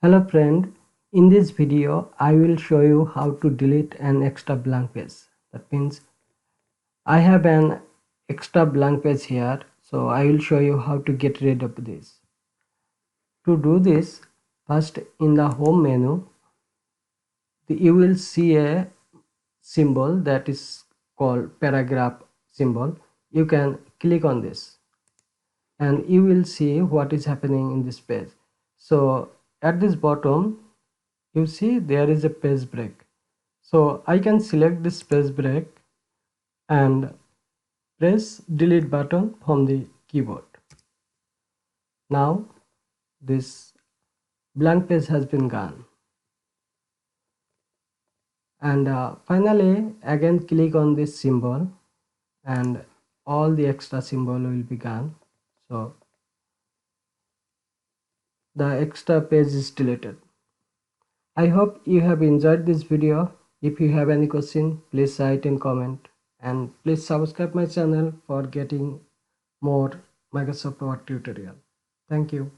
Hello friend, in this video I will show you how to delete an extra blank page. That means I have an extra blank page here, so I will show you how to get rid of this. To do this, first in the home menu you will see a symbol that is called paragraph symbol. You can click on this and you will see what is happening in this page. So at this bottom you see there is a page break. So I can select this page break and press delete button from the keyboard. Now this blank page has been gone. And finally again click on this symbol and all the extra symbol will be gone. So the extra page is deleted. I hope you have enjoyed this video. If you have any question, please write in comment and please subscribe my channel for getting more Microsoft Word tutorial. Thank you.